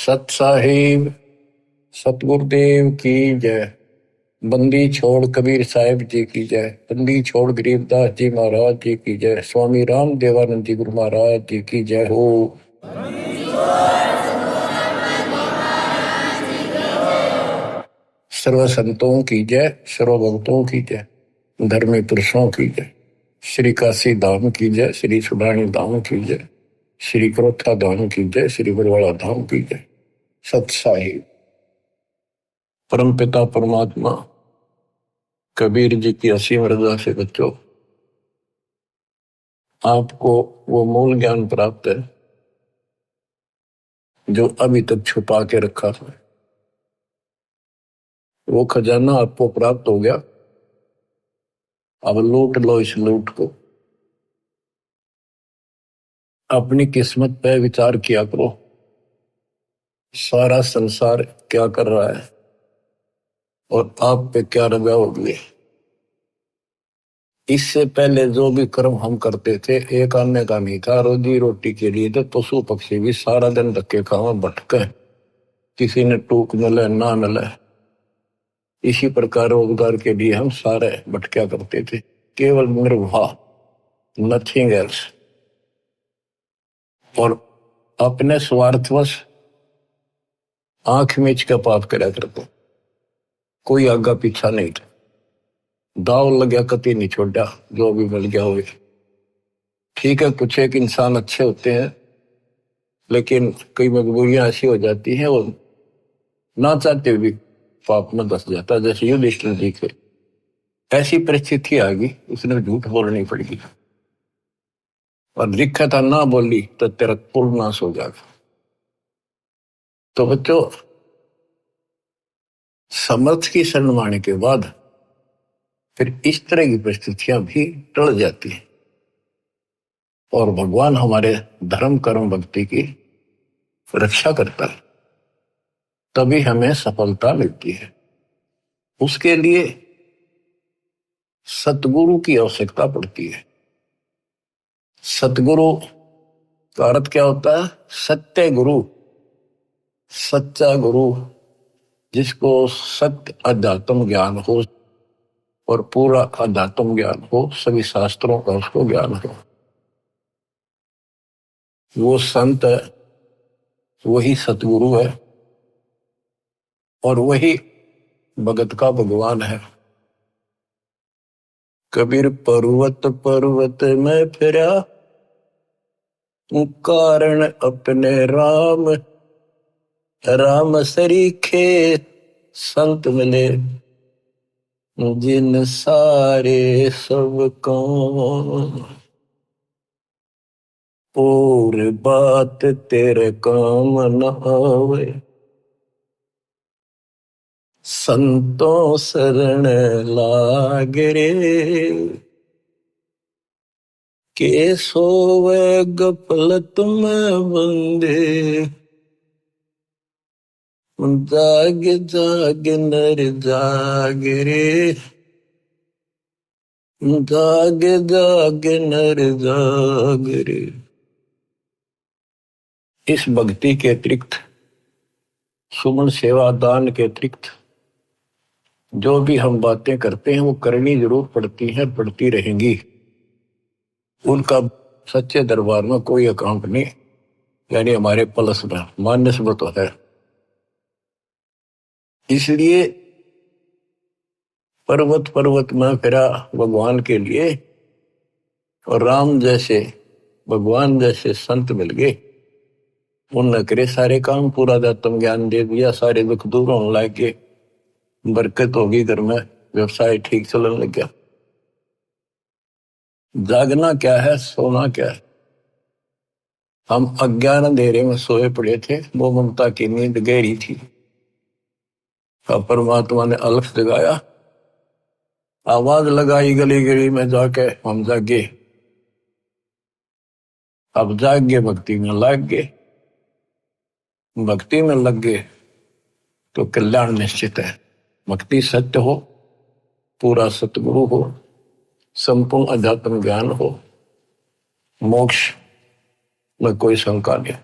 सत साहिब सतगुरुदेव की जय। बंदी छोड़ कबीर साहिब जी की जय। बंदी छोड़ गरीबदास जी महाराज जी की जय। स्वामी राम देवानंद जी गुरु महाराज जी की जय हो। सर्व संतों की जय, सर्व भक्तों की जय, धर्मी पुरुषों की जय। श्री काशी धाम की जय, श्री सुडानी धाम की जय, श्री क्रोथा धाम की जय, श्री बरवाड़ा धाम की जय। सत साहिब परम पिता परमात्मा कबीर जी की असीम रजा से बच्चों, आपको वो मूल ज्ञान प्राप्त है जो अभी तक छुपा के रखा था। वो खजाना आपको प्राप्त हो गया। अब लूट लो इस लूट को। अपनी किस्मत पे विचार किया करो, सारा संसार क्या कर रहा है और आप पे क्या रजा हो गई। इससे पहले जो भी कर्म हम करते थे, एक आने का नहीं था, रोजी रोटी के लिए तो पशु पक्षी भी सारा दिन धक्के खावा भटके, किसी ने टूक मिले ना मिले। इसी प्रकार रोजगार के लिए हम सारे भटका करते थे, केवल निर्वाह, नथिंग एल्स। और अपने स्वार्थवश आंख मीच के पाप करा करते, कोई आगा पीछा नहीं था। दाव लग गया कति नहीं छोड़ा, जो भी मिल गया हो। ठीक है, कुछ एक इंसान अच्छे होते हैं, लेकिन कई मजबूरियां ऐसी हो जाती हैं, वो ना चाहते हुए पाप में धस जाता है। जैसे युधिष्ठिर जी के ऐसी परिस्थिति आ गई, उसने झूठ बोलनी पड़ेगी और लिखा था ना बोली तो तेरा कुल नाश हो जाएगा। तो बच्चों, समर्थ की शरण माने के बाद फिर इस तरह की परिस्थितियां भी टल जाती हैं और भगवान हमारे धर्म कर्म भक्ति की रक्षा करता है, तभी हमें सफलता मिलती है। उसके लिए सतगुरु की आवश्यकता पड़ती है। सतगुरु का अर्थ क्या होता है? सत्य गुरु, सच्चा गुरु, जिसको सत्य अध्यात्म ज्ञान हो और पूरा अध्यात्म ज्ञान हो, सभी शास्त्रों का उसको ज्ञान हो। वो संत है, वही सतगुरु है और वही भगत का भगवान है। कबीर पर्वत पर्वत में फिरा, कारण अपने राम, राम सरीखे संत मिले, जिन सारे सब काम, और बात तेरे काम न आवे, संतों शरण लाग रे, के सोवे गफलत में बंदे, जाग जाग नर जाग रे, जाग जाग नर जाग रे। इस भक्ति के अतिरिक्त, सुमन सेवा दान के अतिरिक्त जो भी हम बातें करते हैं वो करनी जरूर पड़ती हैं, पड़ती रहेंगी। उनका सच्चे दरबार में कोई अकाउंट नहीं, यानी हमारे प्लस में माइनस में तो है। इसलिए पर्वत पर्वत में फिरा भगवान के लिए, और राम जैसे भगवान जैसे संत मिल गए, उनने करे सारे काम, पूरा आत्म ज्ञान दे दिया, सारे दुख दूर होने लग गए, बरकत होगी घर में, व्यवसाय ठीक चलने लग गया। जागना क्या है, सोना क्या है? हम अज्ञान अंधेरे में सोए पड़े थे, वो ममता की नींद गहरी थी। अब परमात्मा ने अलख जगाया, आवाज लगाई गली गली में जाके, हम जागे। अब जाग गए, भक्ति में लग गए। भक्ति में लग गए तो कल्याण निश्चित है। भक्ति सत्य हो, पूरा सतगुरु हो, संपूर्ण अध्यात्म ज्ञान हो, मोक्ष में कोई शंका नहीं।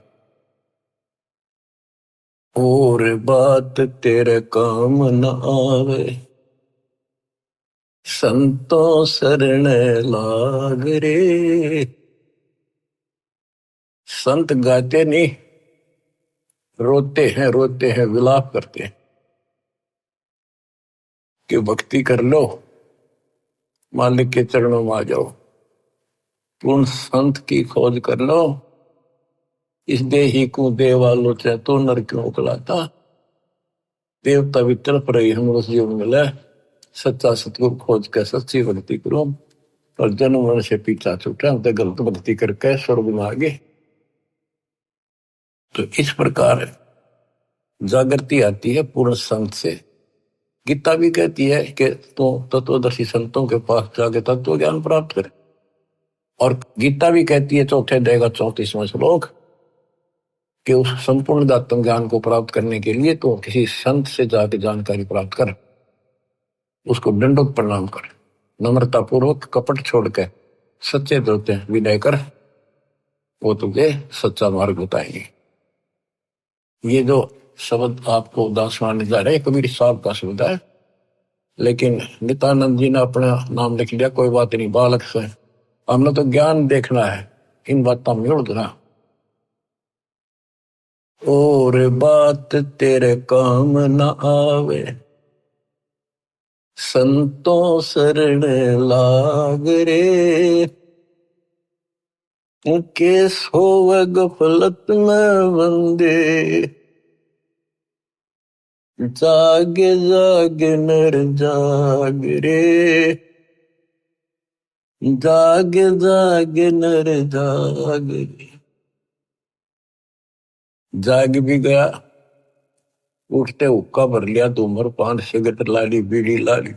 और बात तेरे काम न आवे, संतों शरण लाग रे। संत गाते नहीं, रोते हैं, विलाप करते हैं कि भक्ति कर लो, मालिक के चरणों में आ जाओ। पूर्ण संत की खोज कर लो, इस देही को देवा लोचे तो नर क्यों उकलाता। देवता भी तड़प रही हम उस जीवन मिले, सच्चा सतगुरु खोज के सच्ची भक्ति करो। और जन्म मरण से पीछा छूटा, तो गलत भक्ति करके स्वर्ग में आ गए। तो इस प्रकार जागृति आती है पूर्ण संत से। गीता भी कहती है कि तो तत्वदर्शी संतों के पास जाके तत्व ज्ञान प्राप्त कर। और गीता भी कहती है चौथे अध्याय का 34वां श्लोक कि उस संपूर्ण आत्म ज्ञान को प्राप्त करने के लिए तो किसी संत से जाके जानकारी प्राप्त कर, उसको दंडोत प्रणाम कर, नम्रता पूर्वक कपट छोड़ के सच्चे होते हैं विनय कर, वो तुझे सच्चा मार्ग बताएंगे। ये जो शब्द आपको दासवान जा रहे कबीर साहब का शब्द है, लेकिन नित्यानंद जी ने अपना नाम लिख लिया, कोई बात नहीं, बालक से हमने तो ज्ञान देखना है, इन बातों में उड़ना। और बात तेरे काम न आवे, संतों शरण लाग रे। के सोव गफलत में बंदे, जागे जागे नर जाग रे। जागे जागे नर जाग रे। जाग भी गया, उठते हुक्का भर लिया, धूम्रपान सिगरेट लाली बीड़ी लाली,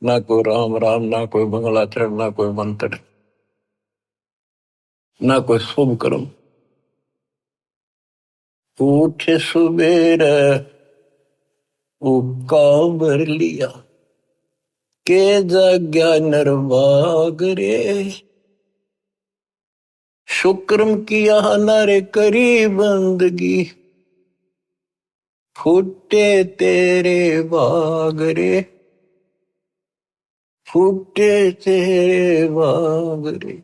ना कोई राम राम, ना कोई मंगलाचरण, ना कोई मंत्र, ना कोई शुभ कर्म। उठ सुबेरे हुक्का भर लिया, के जाग्या नरवाग रे। शुक्रम किया नारे करी बंदगी, फूटे तेरे बाग रे। फूटे तेरे बाग रे।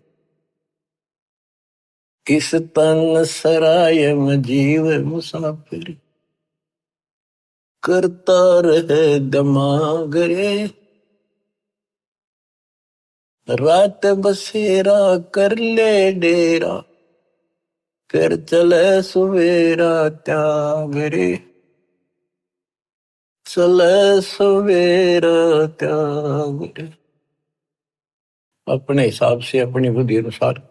इस तन सराय में जीव मुसाफिर, करता रहे दिमाग रे। रात बसेरा कर ले डेरा, फिर चले सवेरा त्याग रे। चले सवेरा त्याग रे। अपने हिसाब से, अपनी बुद्धि अनुसार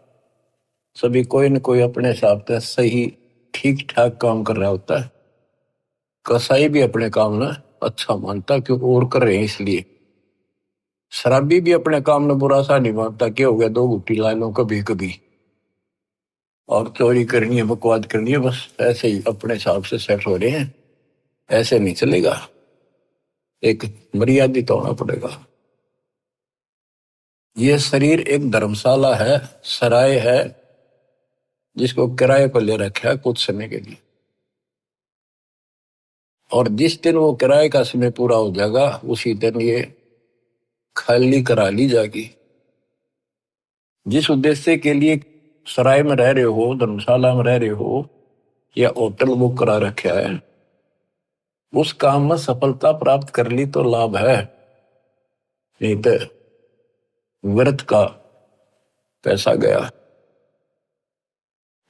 सभी कोई न कोई अपने हिसाब से सही ठीक ठाक काम कर रहा होता है। कसाई भी अपने काम ना अच्छा मानता क्यों और कर रहे हैं इसलिए। शराबी भी अपने काम में बुरा सा नहीं मानता, क्या हो गया दो घुट्टी ला लो कभी कभी, और चोरी करनी है बकवाद करनी है, बस ऐसे ही अपने हिसाब से सेट हो रहे हैं। ऐसे नहीं चलेगा, एक मर्यादित होना पड़ेगा। ये शरीर एक धर्मशाला है, सराय है, जिसको किराए पर ले रखा है कुछ समय के लिए। और जिस दिन वो किराए का समय पूरा हो जाएगा उसी दिन ये खाली करा ली जाएगी। जिस उद्देश्य के लिए सराय में रह रहे हो, धर्मशाला में रह रहे हो, या होटल बुक करा रखा है, उस काम में सफलता प्राप्त कर ली तो लाभ है, नहीं तो व्यर्थ का पैसा गया।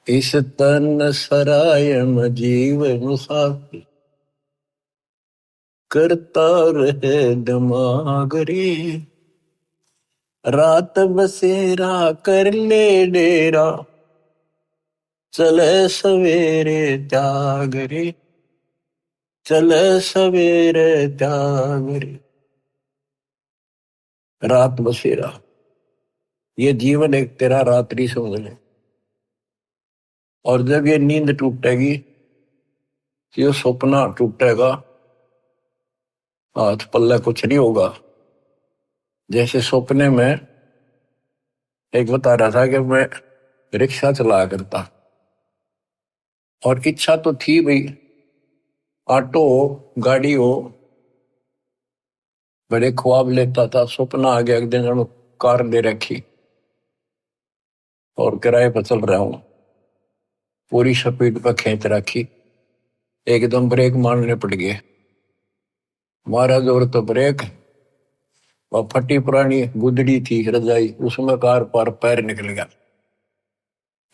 इस तन सराय में जीव मुसाफिर, करता रहे दिमाग रे। रात बसेरा कर ले डेरा, चले सवेरे त्याग रे। चले सवेरे त्याग रे। रात बसेरा, ये जीवन एक तेरा रात्रि समझ ले। और जब ये नींद टूटेगी, ये सपना टूटेगा, हाथ पल्ले कुछ नहीं होगा। जैसे सपने में एक बता रहा था कि मैं रिक्शा चलाया करता, और इच्छा तो थी भाई ऑटो हो, गाड़ी हो, बड़े ख्वाब लेता था। सपना आ गया एक दिन हम कार ले रखी और किराए पर चल रहा हूं, पूरी स्पीड पर खींच रखी, एकदम ब्रेक मारने पड़ गए। मारा जोर तो ब्रेक, वह फटी पुरानी गुदड़ी थी रजाई, उसमें कार पर पैर निकल गया।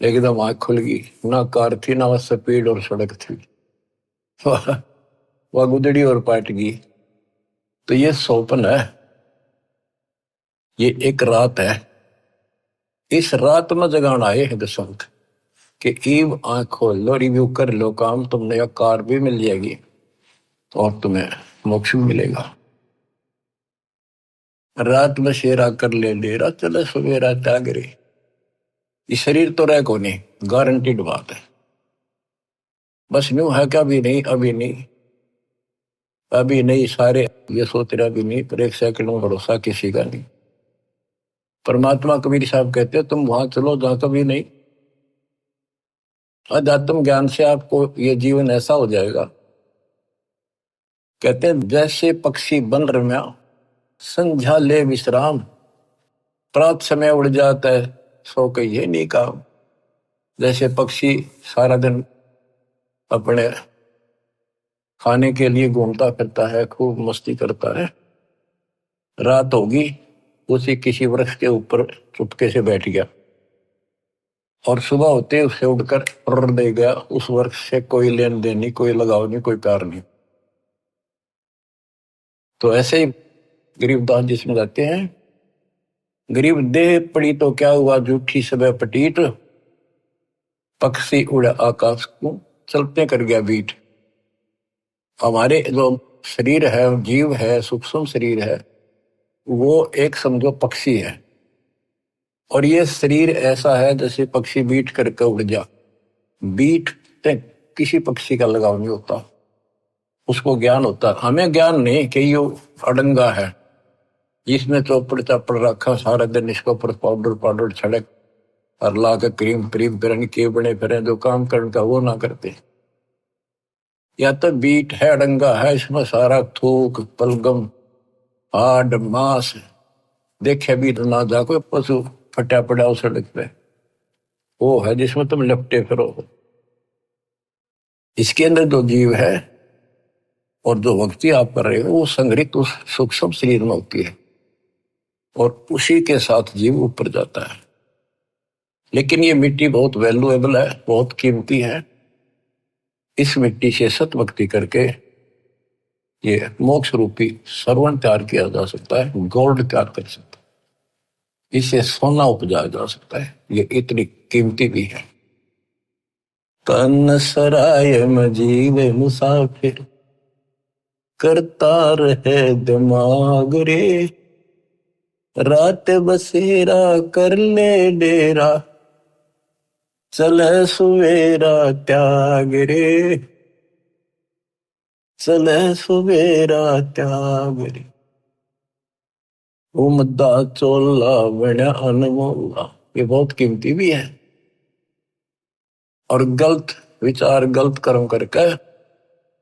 एकदम आंख खुल गई, ना कार थी ना वह स्पीड और सड़क थी। वह गुदड़ी और पाट गई। तो ये स्वप्न है, ये एक रात है। इस रात में जगाना आए हैं दशंत कि ईव आंख खोल लो, रिव्यू कर लो काम, तुमने यह कार भी मिल जाएगी और तुम्हें मोक्ष भी मिलेगा। रात में शेरा कर ले डेरा, चले सवेरा त्यागरे। ये शरीर तो रह को नहीं, गारंटीड बात है। बस यूं है कि अभी नहीं, अभी नहीं, अभी नहीं, सारे ये सोच रहे अभी नहीं, पर एक सेकंड में भरोसा किसी का नहीं। परमात्मा कबीर साहब कहते हैं तुम वहां चलो जहां कभी नहीं। अध्यात्म ज्ञान से आपको ये जीवन ऐसा हो जाएगा, कहते हैं जैसे पक्षी बन रम्या, संध्या ले विश्राम, प्रात समय उड़ जाता है, सो कहिए नहीं काम। जैसे पक्षी सारा दिन अपने खाने के लिए घूमता फिरता है, खूब मस्ती करता है, रात होगी उसी किसी वृक्ष के ऊपर चुपके से बैठ गया और सुबह होते उसे उड़कर उड़ दे गया। उस वृक्ष से कोई लेन देन नहीं, कोई लगाव नहीं, कोई प्यार नहीं। तो ऐसे ही गरीबदास जी समझाते हैं, गरीब देह पड़ी तो क्या हुआ, झूठी सब पटीट, पक्षी उड़ आकाश को चलते कर गया बीट। हमारे जो शरीर है, जीव है, सूक्ष्म शरीर है, वो एक समझो पक्षी है, और ये शरीर ऐसा है जैसे पक्षी बीट करके उड़ जा। बीट किसी पक्षी का लगाव नहीं होता, उसको ज्ञान होता। हमें ज्ञान नहीं कि ये अडंगा है, इसमें चौपड़ चापड़ रखा सारा दिन, इसके ऊपर पाउडर पाउडर छड़क और ला के क्रीम क्रीम फिर के बने फिर जो काम करने का वो ना करते। या तो बीट है, अडंगा है, इसमें सारा थूक पलगम हाड मांस देखे भी ना जा, कोई पशु फटा पड़ा उस सड़क पे, वो है जिसमें तुम लपटे फिरो। इसके अंदर जो जीव है और जो भक्ति आप कर रहे हो वो संग्रहित उस सूक्ष्म शरीर में होती है और उसी के साथ जीव ऊपर जाता है। लेकिन ये मिट्टी बहुत वैल्यूएबल है, बहुत कीमती है। इस मिट्टी से सत भक्ति करके ये मोक्ष रूपी सरवण तैयार किया जा सकता है, गोल्ड तैयार कर सकता है, इससे सोना उपजाया जा सकता है। ये इतनी कीमती भी है। तन सराय में जीवे मुसाफिर, करता रहे दिमाग रे, रात बसेरा कर ले डेरा, चले सुवेरा त्याग रे, चले सुवेरा त्याग रे। उमदा चोला बना अनमोला, ये बहुत कीमती भी है। और गलत विचार गलत कर्म करके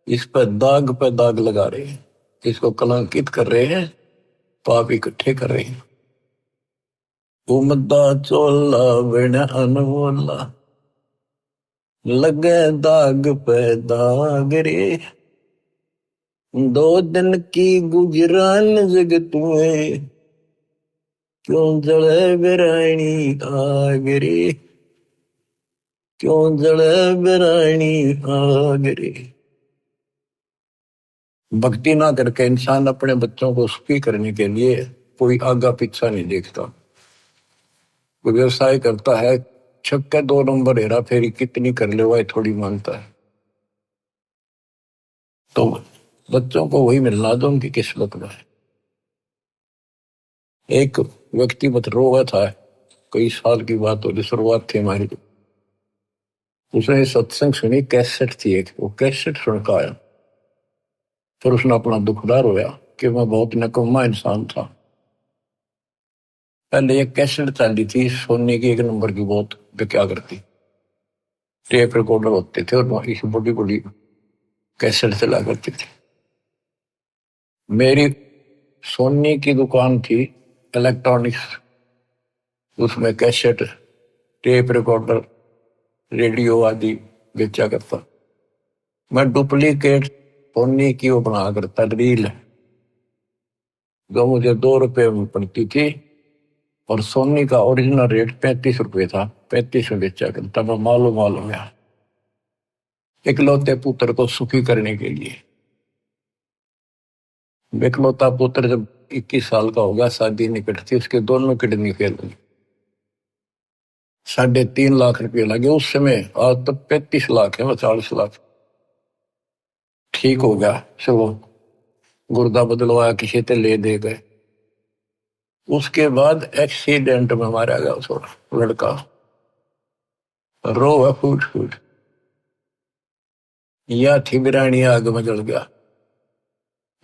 इस पे दाग लगा रहे हैं, इसको कलंकित कर रहे हैं, पाप इकट्ठे कर रहे हैं। उमदा चोला बना अनमोला, लगे दाग पे दाग रे, दो दिन की गुजरान जग तुम्हें, क्यों जले बिरानी आग रे, क्यों जले बिरानी आग रे। भक्ति ना करके इंसान अपने बच्चों को सुखी करने के लिए कोई आगा पीछा नहीं देखता। कोई व्यवसाय करता है, छक्के 2 नंबर हेरा फेरी कितनी कर ले वह थोड़ी मानता है। तो बच्चों को वही मिलना जो उनकी किस्मत में है। एक व्यक्ति मत रोगा था, कई साल की बात होगी, शुरुआत थी हमारी। उसने सत्संग सुनी, कैसेट थी एक, वो कैसेट सुनकर आया। फिर उसने अपना दुखदार होया कि मैं बहुत निकम्मा इंसान था। पहले एक कैसेट चली थी सोने की, 1 नंबर की, बहुत क्या करती, टेप रिकॉर्डर होते थे और इस बड़ी बड़ी कैसेट चला करती थी। मेरी सोनी की दुकान थी इलेक्ट्रॉनिक्स, उसमें कैसेट, टेप रिकॉर्डर, रेडियो आदि बेचा करता। मैं डुप्लीकेट सोनी की वो बना करता रील, जो मुझे 2 रुपए में पड़ती थी, और सोनी का ओरिजिनल रेट 35 रुपए था। 35 में बेचा करता। मैं मालूम मालूम गया इकलौते पुत्र को सुखी करने के लिए। इकलौता पुत्र जब 21 साल का हो गया, शादी निकट थी, उसके दोनों किडनी फेल हुई। 3.5 लाख रुपये लगे उस समय। आज तो 35 लाख है, 40 लाख। ठीक हो गया, चलो गुर्दा बदलवाया, किसी ते ले दे गए। उसके बाद एक्सीडेंट में मारा गया थोड़ा लड़का, रो है फूट फूट। या ठिबरानी आग में जल गया।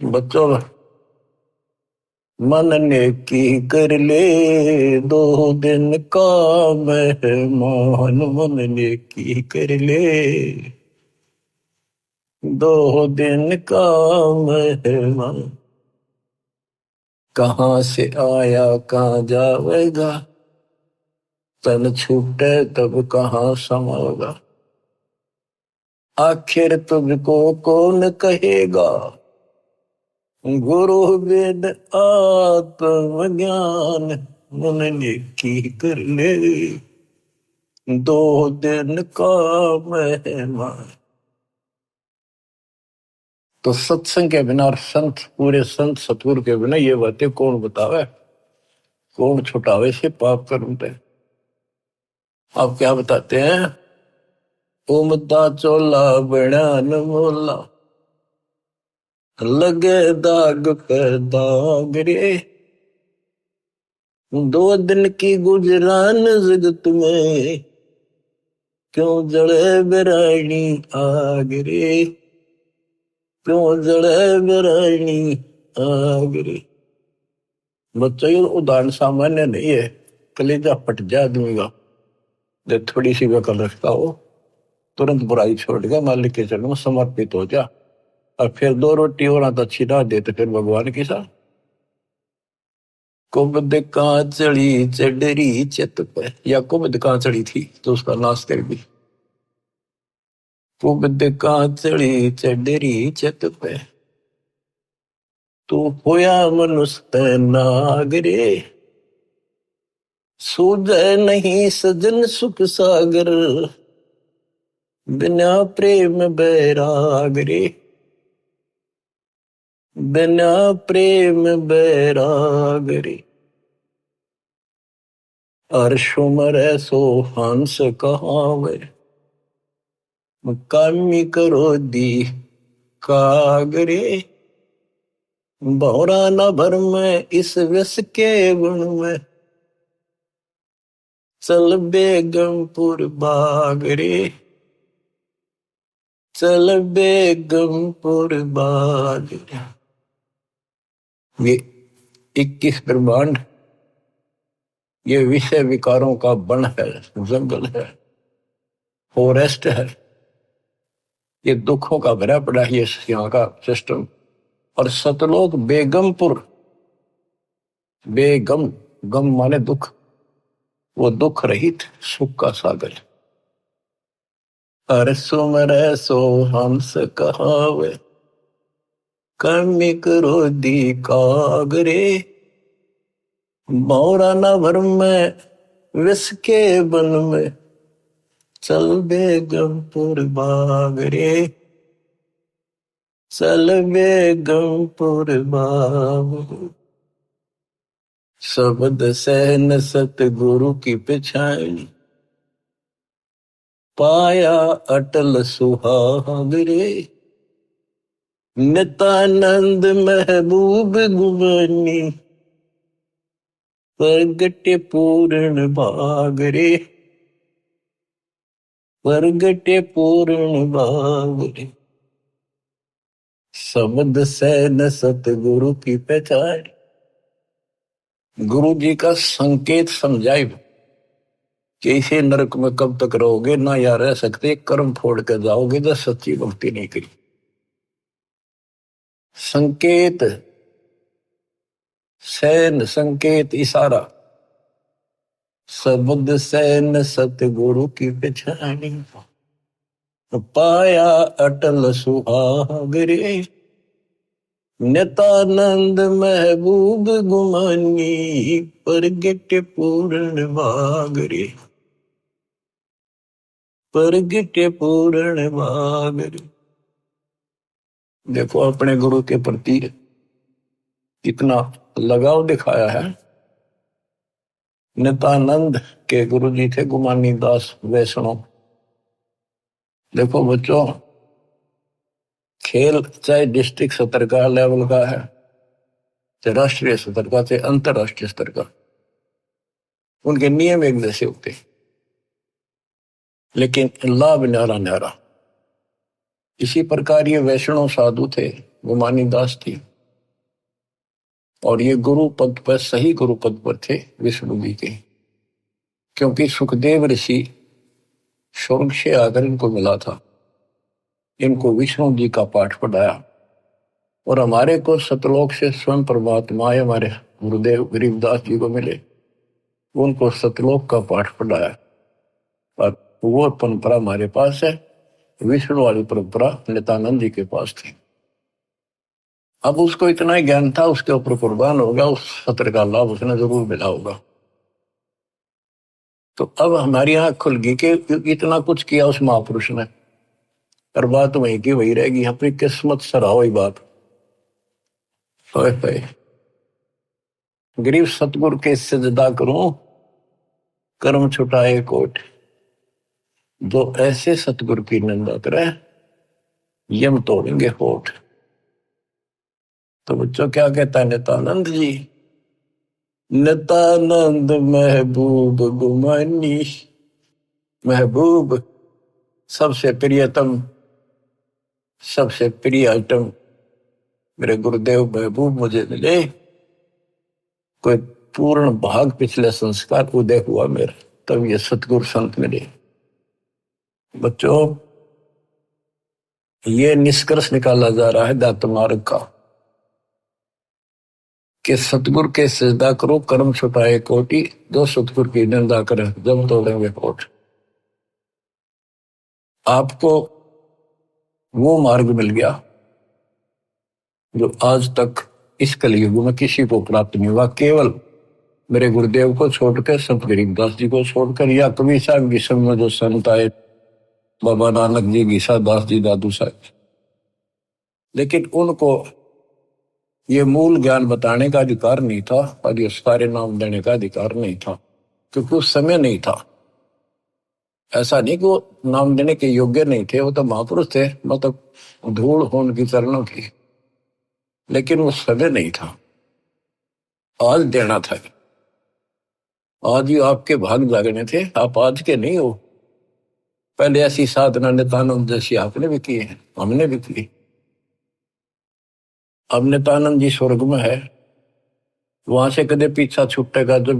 बच्चों, मन ने की कर ले 2 दिन का मेहमान, मन ने की कर ले 2 दिन का मेहमान। कहाँ से आया कहाँ जाएगा, तन छूटे तब कहाँ समाएगा। आखिर तुझको कौन कहेगा, गुरु वेद आत्मज्ञान। मन ने की कर ले 2 दिन का मेहमान। तो सत्संग के बिना और संत, पूरे संत सतगुरु के बिना ये बातें कौन बतावे, कौन छुटावे से पाप कर्म पे। आप क्या बताते हैं, उमदा चोला बड़ा न मोला, लगे दाग पे दाग रे। 2 दिन की गुजरान जगत में, क्यों जड़े बेरानी आग रे, क्यों जड़े बेरानी आग रे। बच्चों, ये उदाहरण सामान्य नहीं है, कलेजा फट जाए आदमी का। जब थोड़ी सी वकल रखता हो, तुरंत बुराई छोड़ के मालिक के चरणों में समर्पित हो जा, और फिर 2 रोटी और तो अच्छी ना दे तो फिर भगवान की साथ। कुबद कांचड़ी चढ़री चित पे, या कुबद कांचड़ी थी तो उसका नाश कर दी। कुबद कांचड़ी चढ़री चित पे, तू होया मनुष्य नागरे। सूझे नहीं सजन सुख सागर, बिना प्रेम बैराग रे, बिना प्रेम बैराग रे। अर्शुमर सो हंस कहावे, कामी करो दी कागरे। भौरा न भर में इस विष के गुण में, चल बेगमपुर बाग रे, चल बेगमपुर बाग रे। ये 21 ब्रह्मांड, ये विषय विकारों का वन है, जंगल है, फॉरेस्ट है। ये दुखों का भरा पड़ा है ये यहाँ का सिस्टम। और सतलोक बेगमपुर, बेगम, गम माने दुख, वो दुख रहित सुख का सागर। अरे सुमर सो हंस कहावे, कर्मी करो दी कागरे। मौरा न भर में विष के बन में, चल बेगमपुर बाग रे, चल बेगमपुर बाग। शब्द सहन सतगुरु की पिछाड़ी, पाया अटल सुहाग रे। नित्यानंद महबूब गुमानी, प्रगटे पूर्ण भाग रे, प्रगटे पूर्ण भाग रे। शब्द सहन सतगुरु की पहचान, गुरु जी का संकेत समझाए कि इसे नरक में कब तक रहोगे, ना या रह सकते, कर्म फोड़ कर जाओगे जब सच्ची भक्ति नहीं करी। संकेत, सैन संकेत इशारा, शब्द सैन सतगुरु की पछाड़ी, पाया अटल सुहाग रे, नितानंद महबूब गुमानी, परगट पूर्ण भाग रे, परगट पूर्ण भाग रे। देखो अपने गुरु के प्रति कितना लगाव दिखाया है। नितानंद के गुरु जी थे गुमानी दास वैष्णव। देखो बच्चों, खेल चाहे डिस्ट्रिक्ट स्तर का लेवल का है, चाहे राष्ट्रीय स्तर का, चाहे अंतरराष्ट्रीय स्तर का, उनके नियम एक जैसे होते, लेकिन लाभ न्यारा न्यारा। इसी प्रकार ये वैष्णव साधु थे, गुमानी दास थी, और ये गुरु पद पर, सही गुरु पद पर थे विष्णु जी के, क्योंकि सुखदेव ऋषि स्वर्ग से आकर इनको मिला था, इनको विष्णु जी का पाठ पढ़ाया, और हमारे को सतलोक से स्वयं परमात्मा हमारे गुरुदेव गरीबदास जी को मिले, उनको सतलोक का पाठ पढ़ाया, और वो परंपरा हमारे पास है। विष्णु वाली परंपरा नित्यानंद जी के पास थी। अब उसको इतना ही ज्ञान था, उसके ऊपर कुर्बान होगा, उस सत्र का लाभ उसने जरूर मिला होगा। तो अब हमारी आंख खुल गई कि इतना कुछ किया उस महापुरुष ने, और बात वही की वही रहेगी। अपनी किस्मत सराहो ही बात। गरीब सतगुरु के सजदा करूं, कर्म छुटाए कोट, जो ऐसे सतगुरु की निंदा करे यम तोड़ेंगे होठ। तो बच्चों क्या कहता है नित्यानंद जी, नित्यानंद महबूब गुमानी, महबूब सबसे प्रियतम, सबसे प्रिय आइटम मेरे गुरुदेव महबूब मुझे मिले। कोई पूर्ण भाग पिछले संस्कार उदय हुआ मेरा, तब ये सतगुरु संत मिले। बच्चों, ये निष्कर्ष निकाला जा रहा है दात मार्ग का कि सतगुरु के सजदा करो, कर्म छुटाए कोटि, जो सतगुरु की निंदा करे जब तोड़ेंगे होठ। आपको वो मार्ग मिल गया जो आज तक इस कलयुग में किसी को प्राप्त नहीं हुआ, केवल मेरे गुरुदेव को छोड़कर, संत गरीबदास जी को छोड़कर, या कबीर साहब की संग में जो संत आए, बाबा नानक जी, गीसा दास जी, दादू साहब, लेकिन उनको ये मूल ज्ञान बताने का अधिकार नहीं था, और ये सारे नाम देने का अधिकार नहीं था, क्योंकि उस समय नहीं था। ऐसा नहीं कि वो नाम देने के योग्य नहीं थे, वो तो महापुरुष थे, मतलब धूल हो उनकी चरणों की, लेकिन वो समय नहीं था। आज देना था, आज ही आपके भाग जागने थे, आप आज के नहीं हो। पहले ऐसी साधना नित्यानंद जैसी आपने भी की है, हमने भी की। अब नित्यानंद जी स्वर्ग में है, वहां से कदे पीछा छूटेगा जो